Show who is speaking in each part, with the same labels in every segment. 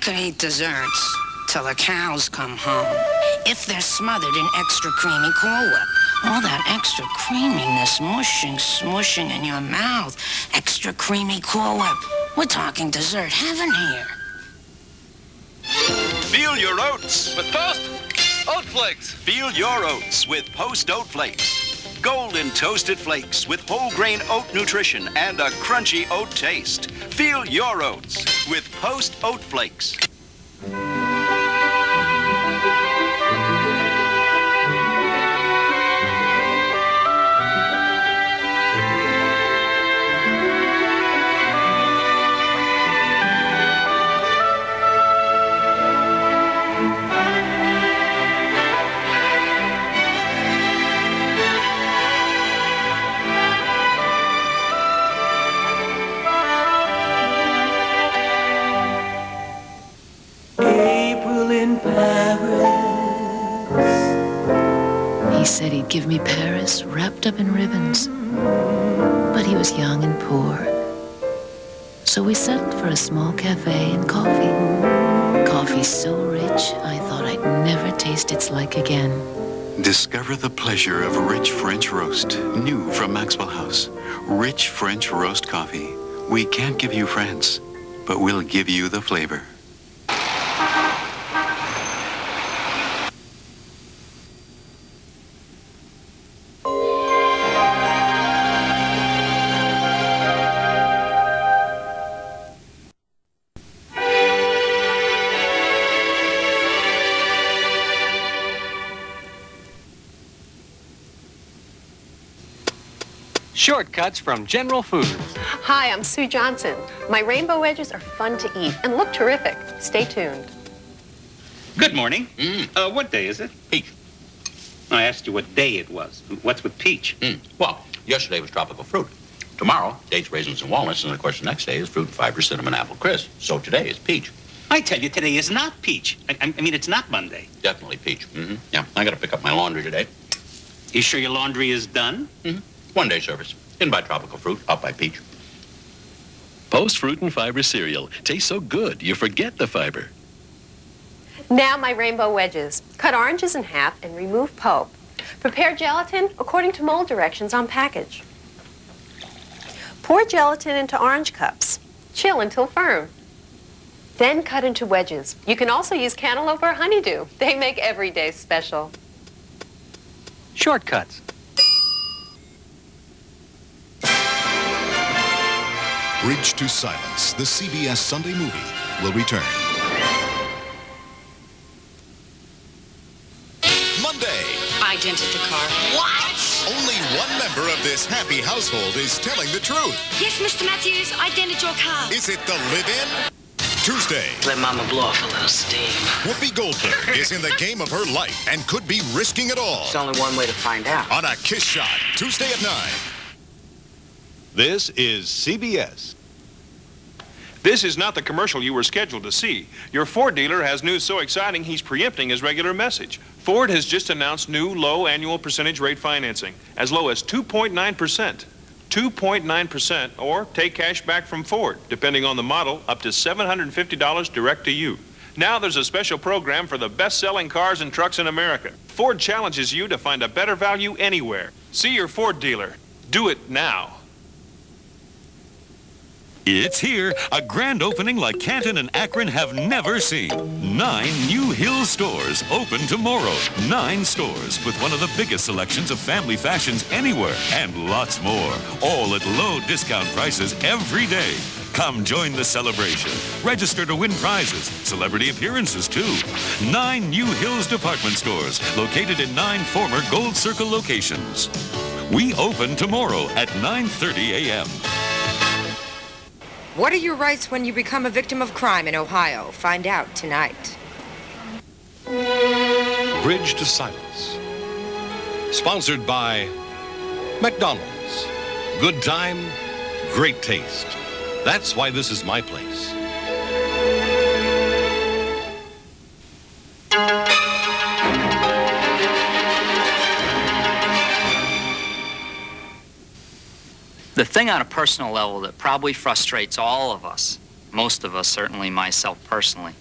Speaker 1: could eat desserts till the cows come home. If they're smothered in extra creamy Cool Whip. All that extra creaminess, mushing, smushing in your mouth. Extra creamy Cool Whip. We're talking dessert heaven here.
Speaker 2: Feel your oats
Speaker 3: with Post Oat Flakes.
Speaker 2: Feel your oats with Post Oat Flakes. Golden toasted flakes with whole grain oat nutrition and a crunchy oat taste. Feel your oats with Post Oat Flakes.
Speaker 4: He said he'd give me Paris wrapped up in ribbons. But he was young and poor. So we settled for a small cafe and coffee. Coffee so rich, I thought I'd never taste its like again.
Speaker 5: Discover the pleasure of rich French roast, new from Maxwell House. Rich French roast coffee. We can't give you France, but we'll give you the flavor.
Speaker 3: Shortcuts from General Foods.
Speaker 6: Hi, I'm Sue Johnson. My rainbow wedges are fun to eat and look terrific. Stay tuned.
Speaker 7: Good morning. What day is it?
Speaker 8: Peach.
Speaker 7: I asked you what day it was. What's with peach?
Speaker 8: Well, yesterday was tropical fruit. Tomorrow, dates, raisins, and walnuts. And, of course, the next day is fruit, fiber, cinnamon, apple, crisp. So today is peach.
Speaker 7: I tell you, today is not peach. I mean, it's not Monday.
Speaker 8: Definitely peach. Yeah, I got to pick up my laundry today.
Speaker 7: You sure your laundry is done?
Speaker 8: One-day service. In by tropical fruit, out by peach.
Speaker 9: Post Fruit and Fiber cereal. Tastes so good, you forget the fiber.
Speaker 6: Now my rainbow wedges. Cut oranges in half and remove pulp. Prepare gelatin according to mold directions on package. Pour gelatin into orange cups. Chill until firm. Then cut into wedges. You can also use cantaloupe or honeydew. They make every day special.
Speaker 3: Shortcuts.
Speaker 10: Bridge to Silence, the CBS Sunday movie, will return. Monday.
Speaker 11: I dented the car. What?
Speaker 10: Only one member of this happy household is telling the truth.
Speaker 11: Yes, Mr. Matthews, I dented your car.
Speaker 10: Is it the live-in? Tuesday.
Speaker 1: Let Mama blow off a little steam.
Speaker 10: Whoopi Goldberg is in the game of her life and could be risking it all.
Speaker 1: There's only one way to find out.
Speaker 10: On a Kiss Shot, Tuesday at 9.
Speaker 12: This is CBS. This is not the commercial you were scheduled to see. Your Ford dealer has news so exciting he's preempting his regular message. Ford has just announced new low annual percentage rate financing, as low as 2.9%. 2.9%, or take cash back from Ford, depending on the model, up to $750 direct to you. Now there's a special program for the best-selling cars and trucks in America. Ford challenges you to find a better value anywhere. See your Ford dealer. Do it now.
Speaker 13: It's here, a grand opening like Canton and Akron have never seen. 9 new Hill stores open tomorrow. 9 stores with one of the biggest selections of family fashions anywhere, and lots more. All at low discount prices every day. Come join the celebration. Register to win prizes, celebrity appearances too. 9 new Hills department stores located in 9 former Gold Circle locations. We open tomorrow at 9:30 a.m.
Speaker 14: What are your rights when you become a victim of crime in Ohio? Find out tonight.
Speaker 15: Bridge to Silence. Sponsored by McDonald's. Good time, great taste. That's why this is my place.
Speaker 16: The thing on a personal level that probably frustrates all of us most of us, certainly myself personally,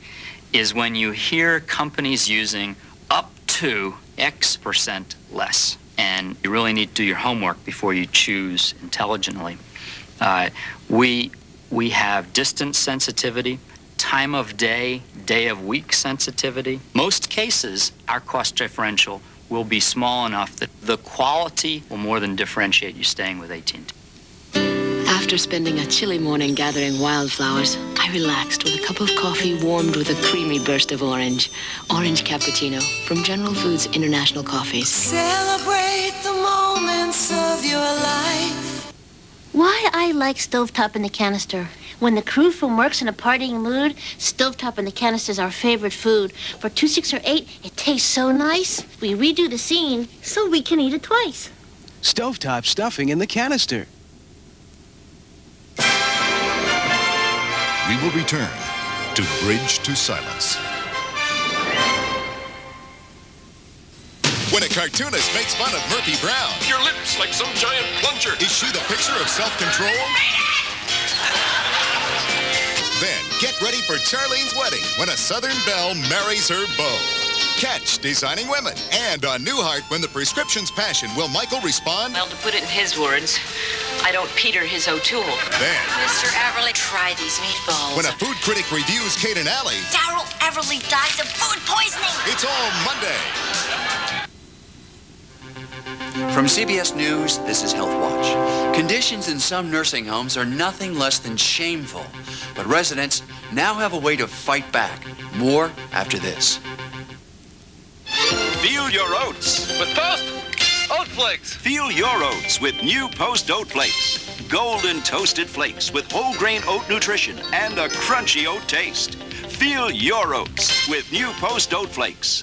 Speaker 16: is when you hear companies using up to X% less. And you really need to do your homework before you choose intelligently. We have distance sensitivity, time of day, day of week sensitivity. Most cases, our cost differential will be small enough that the quality will more than differentiate you staying with AT&T.
Speaker 4: After spending a chilly morning gathering wildflowers, I relaxed with a cup of coffee warmed with a creamy burst of orange. Orange Cappuccino from General Foods International Coffees.
Speaker 17: Celebrate the moments of your life. Why I like stovetop in the canister. When the crew from work's in a partying mood, stovetop in the canister is our favorite food. For 2, 6, or 8, it tastes so nice. We redo the scene so we can eat it twice.
Speaker 18: Stovetop stuffing in the canister.
Speaker 10: We will return to Bridge to Silence. When a cartoonist makes fun of Murphy Brown,
Speaker 19: Your lips like some giant plunger.
Speaker 10: is she the picture of self-control? Then get ready for Charlene's wedding when a Southern belle marries her beau. Catch Designing Women and on Newhart when the prescription's passion. Will Michael respond?
Speaker 20: Well, to put it in his words, I don't Peter his O'Toole.
Speaker 10: Then,
Speaker 11: Mr. Everly, try these meatballs.
Speaker 10: when a food critic reviews Kate and Allie,
Speaker 11: Darryl Everly dies of food poisoning.
Speaker 10: it's all Monday.
Speaker 21: From CBS News, this is Health Watch. Conditions in some nursing homes are nothing less than shameful, but residents now have a way to fight back. More after this.
Speaker 2: Feel your oats
Speaker 3: With Post Oat Flakes.
Speaker 2: Feel your oats with new Post Oat Flakes. Golden toasted flakes with whole grain oat nutrition and a crunchy oat taste. Feel your oats with new Post Oat Flakes.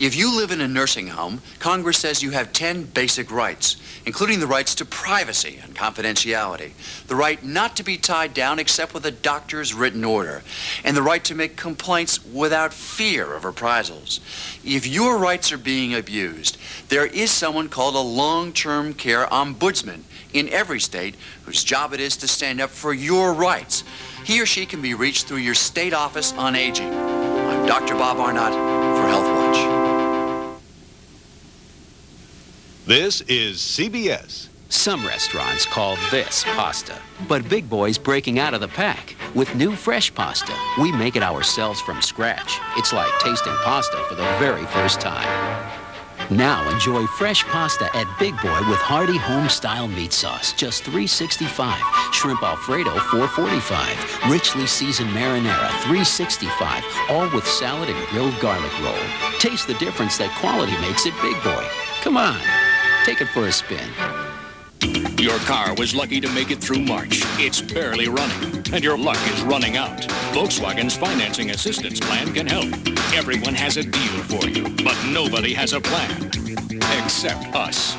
Speaker 21: If you live in a nursing home, Congress says you have 10 basic rights, including the rights to privacy and confidentiality, the right not to be tied down except with a doctor's written order, and the right to make complaints without fear of reprisals. If your rights are being abused, there is someone called a long-term care ombudsman in every state whose job it is to stand up for your rights. He or she can be reached through your state office on aging. I'm Dr. Bob Arnot for Health Watch.
Speaker 15: This is CBS.
Speaker 22: Some restaurants call this pasta, but Big Boy's breaking out of the pack with new fresh pasta. We make it ourselves from scratch. It's like tasting pasta for the very first time. Now enjoy fresh pasta at Big Boy with hearty home-style meat sauce, just $3.65. Shrimp Alfredo, $4.45. Richly seasoned marinara, $3.65. All with salad and grilled garlic roll. Taste the difference that quality makes at Big Boy. Come on, take it for a spin.
Speaker 23: Your car was lucky to make it through March. It's barely running, and your luck is running out. Volkswagen's financing assistance plan can help. Everyone has a deal for you, but nobody has a plan. Except us.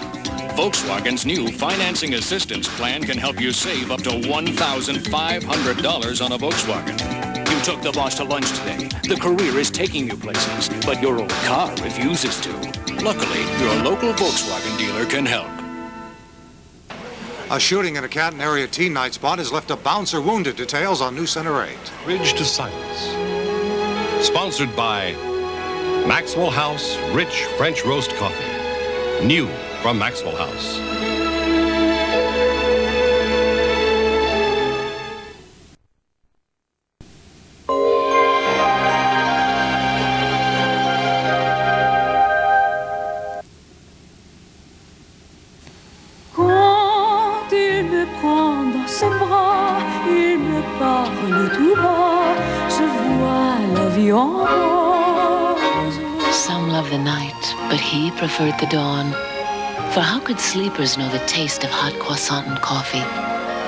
Speaker 23: Volkswagen's new financing assistance plan can help you save up to $1,500 on a Volkswagen. You took the boss to lunch today. The career is taking you places, but your old car refuses to. Luckily, your local Volkswagen dealer can help.
Speaker 24: A shooting in a Canton area teen night spot has left a bouncer wounded. Details on Newscenter 8.
Speaker 15: Bridge to Silence. Sponsored by Maxwell House Rich French Roast Coffee. New from Maxwell House.
Speaker 4: Some love the night, but he preferred the dawn. For how could sleepers know the taste of hot croissant and coffee?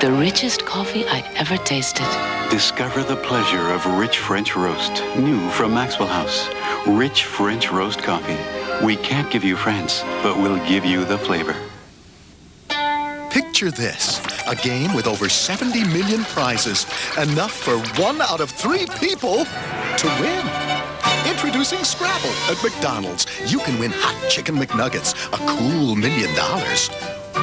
Speaker 4: The richest coffee I'd ever tasted.
Speaker 5: Discover the pleasure of rich French roast. New from Maxwell House. Rich French roast coffee. We can't give you France, but we'll give you the flavor.
Speaker 10: Picture this, a game with over 70 million prizes, enough for 1 out of 3 people to win. Introducing Scrabble at McDonald's. You can win hot chicken McNuggets, a cool $1 million.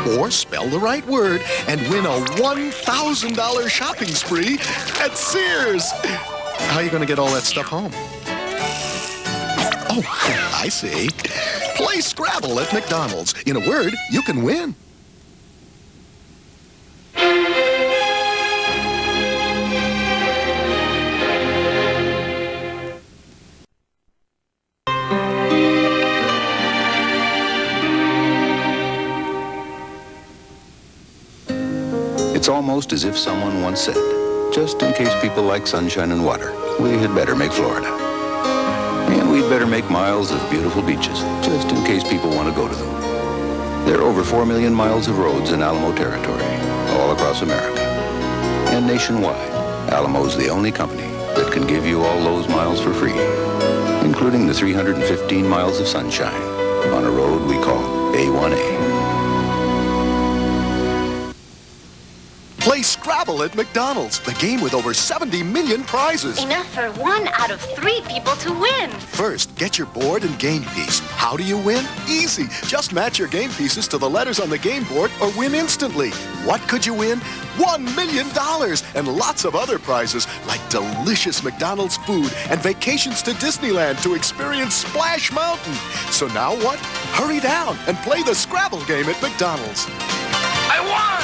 Speaker 6: Or spell the right word and win a $1,000 shopping spree at Sears. How are you going to get all that stuff home? Oh, I see. Play Scrabble at McDonald's. In a word, you can win.
Speaker 7: It's almost as if someone once said, just in case people like sunshine and water, we had better make Florida. And we'd better make miles of beautiful beaches, just in case people want to go to them. There are over 4 million miles of roads in Alamo territory, all across America. And nationwide, Alamo's the only company that can give you all those miles for free, including the 315 miles of sunshine on a road we call A1A.
Speaker 6: Play Scrabble at McDonald's, the game with over 70 million prizes.
Speaker 17: Enough for 1 out of 3 people to win.
Speaker 6: First, get your board and game piece. How do you win? Easy. Just match your game pieces to the letters on the game board or win instantly. What could you win? $1 million and lots of other prizes like delicious McDonald's food and vacations to Disneyland to experience Splash Mountain. So now what? Hurry down and play the Scrabble game at McDonald's.
Speaker 19: I won!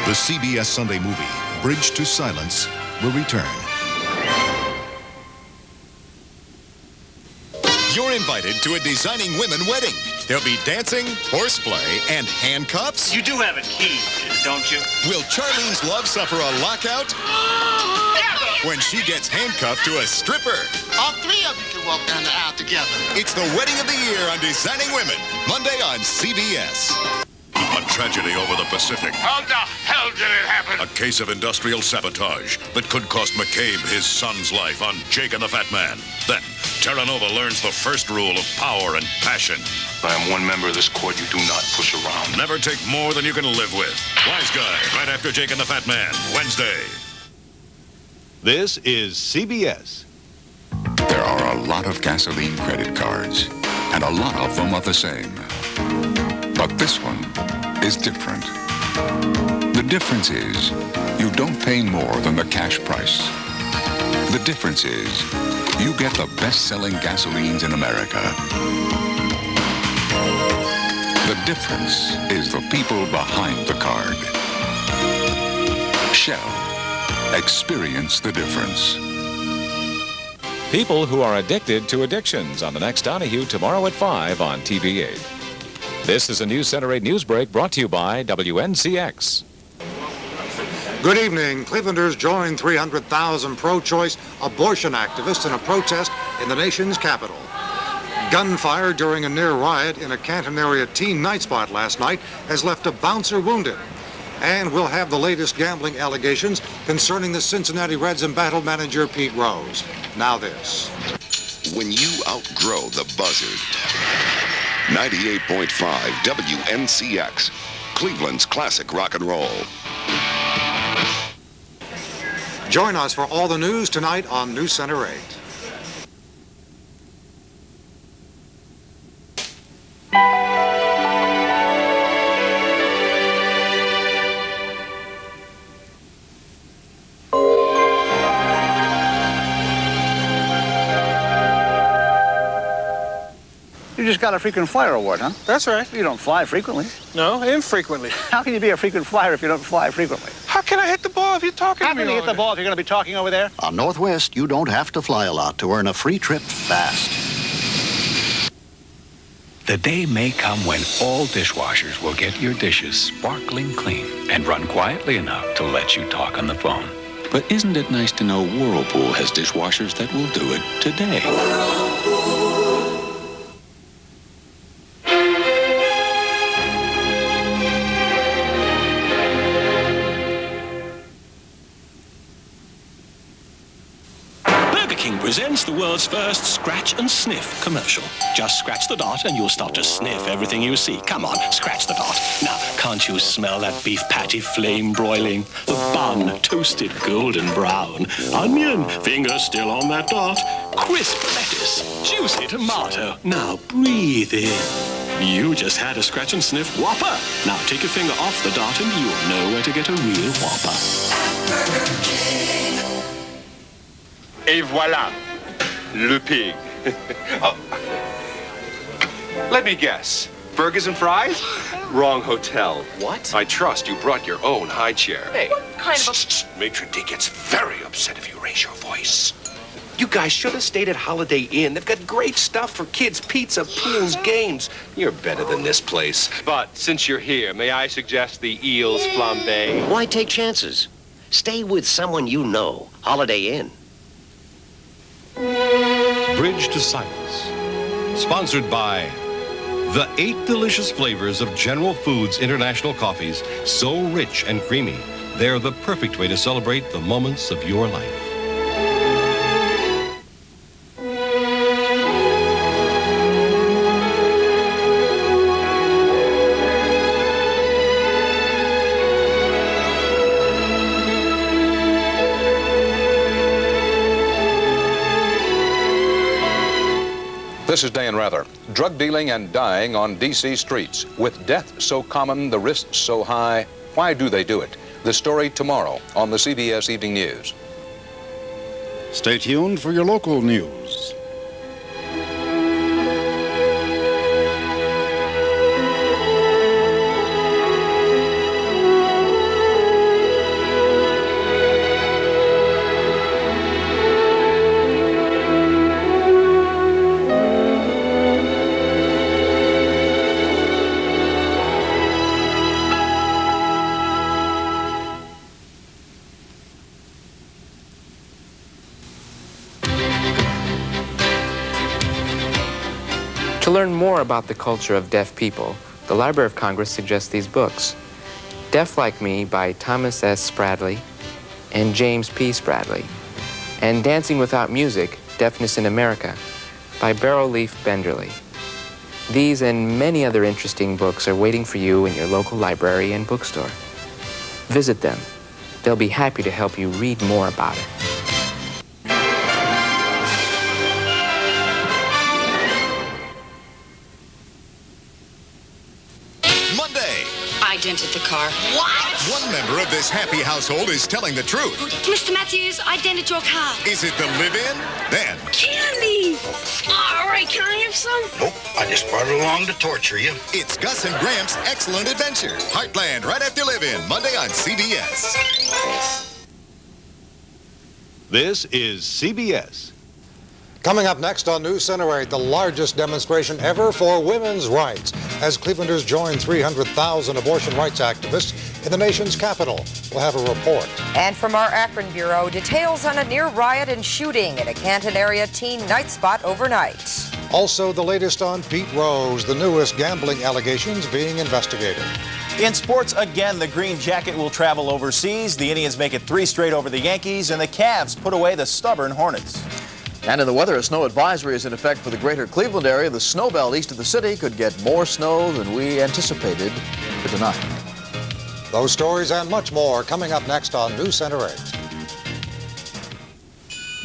Speaker 10: The CBS Sunday movie, Bridge to Silence, will return. You're invited to a Designing Women wedding. There'll be dancing, horseplay, and handcuffs.
Speaker 3: You do have a key, don't you?
Speaker 10: Will Charlene's love suffer a lockout when she gets handcuffed to a stripper?
Speaker 8: All 3 of you can walk down the aisle together.
Speaker 10: It's the wedding of the year on Designing Women, Monday on CBS.
Speaker 19: A tragedy over the Pacific.
Speaker 8: How the hell did it happen?
Speaker 19: A case of industrial sabotage that could cost McCabe his son's life on Jake and the Fat Man. Then, Terra Nova learns the first rule of power and passion.
Speaker 9: I am one member of this court you do not push around.
Speaker 19: Never take more than you can live with. Wise Guy, right after Jake and the Fat Man, Wednesday.
Speaker 12: This is CBS.
Speaker 25: There are a lot of gasoline credit cards, and a lot of them are the same. But this one is different. The difference is you don't pay more than the cash price. The difference is you get the best-selling gasolines in America. The difference is the people behind the card. Shell. Experience the difference.
Speaker 26: People who are addicted to addictions on the next Donahue tomorrow at 5 on TV8. This is a Newscenter 8 news break brought to you by WNCX.
Speaker 24: Good evening. Clevelanders joined 300,000 pro-choice abortion activists in a protest in the nation's capital. Gunfire during a near riot in a Canton area teen night spot last night has left a bouncer wounded. And we'll have the latest gambling allegations concerning the Cincinnati Reds embattled manager Pete Rose. Now this.
Speaker 27: When you outgrow the buzzard. 98.5 WNCX, Cleveland's classic rock and roll.
Speaker 24: Join us for all the news tonight on Newscenter 8.
Speaker 28: You just got a frequent flyer award, huh?
Speaker 3: That's right.
Speaker 28: You don't fly frequently.
Speaker 3: No, infrequently.
Speaker 28: How can you be a frequent flyer if you don't fly frequently?
Speaker 3: How can I hit the ball if you're talking
Speaker 28: How
Speaker 3: to me?
Speaker 28: can you hit the ball if you're going to be talking over there?
Speaker 29: On Northwest, you don't have to fly a lot to earn a free trip fast.
Speaker 30: The day may come when all dishwashers will get your dishes sparkling clean and run quietly enough to let you talk on the phone.
Speaker 7: But isn't it nice to know Whirlpool has dishwashers that will do it today?
Speaker 31: Presents the world's first scratch and sniff commercial. Just scratch the dot and you'll start to sniff everything you see. Come on, scratch the dot. Now, can't you smell that beef patty flame broiling? The bun toasted golden brown. Onion, finger still on that dot. crisp lettuce, juicy tomato. Now breathe in. You just had a scratch and sniff Whopper. Now take your finger off the dot and you'll know where to get a real Whopper.
Speaker 9: Et voilà, le pig. Oh. Let me guess. Burgers and fries? Wrong hotel.
Speaker 1: What?
Speaker 9: I trust you brought your own high chair.
Speaker 1: Hey, what kind of a...
Speaker 9: Maitre D gets very upset if you raise your voice. You guys should have stayed at Holiday Inn. They've got great stuff for kids, pizza, pools, games. You're better than this place. But since you're here, may I suggest the eels flambé?
Speaker 1: Why take chances? Stay with someone you know. Holiday Inn.
Speaker 15: Bridge to Silence. Sponsored by the 8 delicious flavors of General Foods International coffees, so rich and creamy, they're the perfect way to celebrate the moments of your life.
Speaker 2: This is Dan Rather. Drug dealing and dying on D.C. streets. With death so common, the risks so high, why do they do it? The story tomorrow on the CBS Evening News.
Speaker 11: Stay tuned for your local news.
Speaker 13: To learn more about the culture of deaf people, the Library of Congress suggests these books. Deaf Like Me by Thomas S. Spradley and James P. Spradley, and Dancing Without Music, Deafness in America by Beryl Leaf Benderly. These and many other interesting books are waiting for you in your local library and bookstore. Visit them. They'll be happy to help you read more about it.
Speaker 14: I dented the car. What?
Speaker 10: One member of this happy household is telling the truth.
Speaker 14: Mr. Matthews, I dented your car.
Speaker 10: Is it the live-in? Then.
Speaker 14: Candy! All right, can I have some?
Speaker 19: Nope, I just brought it along to torture you.
Speaker 10: It's Gus and Gramps' Excellent Adventure. Heartland, right after Live-In, Monday on CBS.
Speaker 15: This is CBS.
Speaker 24: Coming up next on Newscenter 8, the largest demonstration ever for women's rights, as Clevelanders join 300,000 abortion rights activists in the nation's capital. We'll have a report.
Speaker 16: And from our Akron Bureau, details on a near riot and shooting at a Canton area teen night spot overnight.
Speaker 24: Also, the latest on Pete Rose, the newest gambling allegations being investigated.
Speaker 18: In sports, again, the Green Jacket will travel overseas. The Indians make it 3 straight over the Yankees, and the Cavs put away the stubborn Hornets.
Speaker 20: And in the weather, a snow advisory is in effect for the greater Cleveland area. The snow belt east of the city could get more snow than we anticipated for tonight.
Speaker 24: Those stories and much more coming up next on Newscenter 8.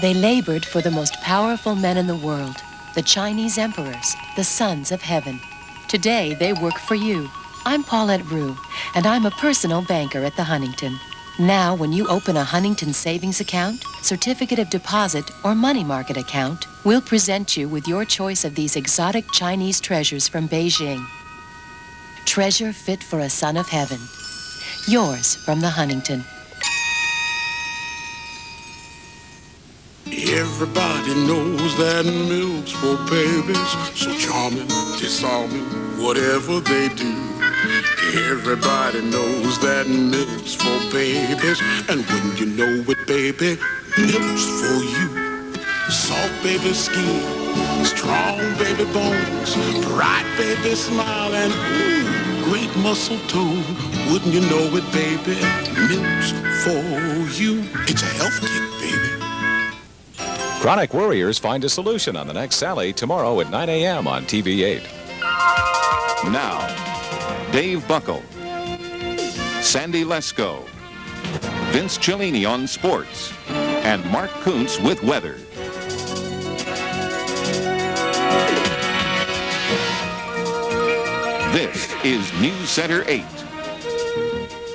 Speaker 21: They labored for the most powerful men in the world, the Chinese emperors, the sons of heaven. Today, they work for you. I'm Paulette Rue, and I'm a personal banker at the Huntington. Now, when you open a Huntington savings account, certificate of deposit, or money market account, we'll present you with your choice of these exotic Chinese treasures from Beijing. Treasure fit for a son of heaven. Yours from the Huntington.
Speaker 22: Everybody knows that milk's for babies, so charming, disarming, whatever they do. Everybody knows that milk's for babies, and when you know it, baby, milk's for you. Soft baby skin, strong baby bones, bright baby smile, and ooh, great muscle tone. Wouldn't you know it, baby, milk's for you. It's a health kick, baby.
Speaker 26: Chronic worriers find a solution on the next Sally tomorrow at 9 a.m. on TV8.
Speaker 23: Now, Dave Buckel, Sandy Lesko, Vince Cellini on sports, and Mark Kuntz with weather. is News Center 8.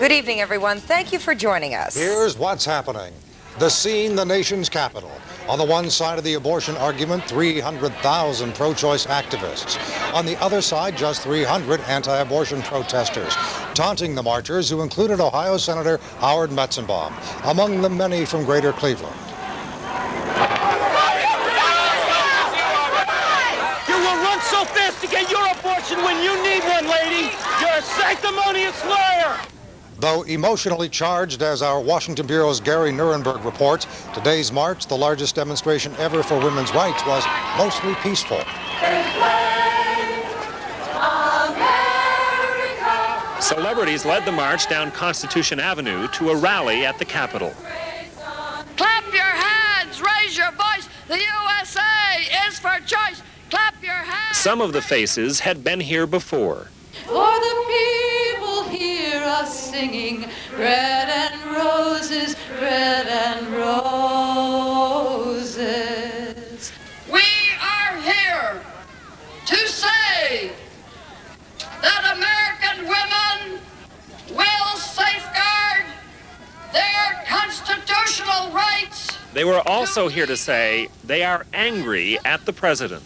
Speaker 16: Good evening, everyone. Thank you for joining us.
Speaker 24: Here's what's happening. The scene, the nation's capital. On the one side of the abortion argument, 300,000 pro-choice activists. On the other side, just 300 anti-abortion protesters, taunting the marchers, who included Ohio Senator Howard Metzenbaum, among the many from Greater Cleveland.
Speaker 3: You will run so fast to get your abortion when you need one, lady. You're a sanctimonious liar.
Speaker 24: Though emotionally charged, as our Washington Bureau's Gary Nuremberg reports, today's march, the largest demonstration ever for women's rights, was mostly peaceful.
Speaker 4: Celebrities led the march down Constitution Avenue to a rally at the Capitol.
Speaker 5: Clap your hands, raise your voice. The USA is for choice. Clap your hands.
Speaker 4: Some of the faces had been here before.
Speaker 6: For the people hear us singing, bread and roses, bread and roses.
Speaker 5: We are here to say that American women will safeguard their constitutional rights.
Speaker 4: They were also here to say they are angry at the president.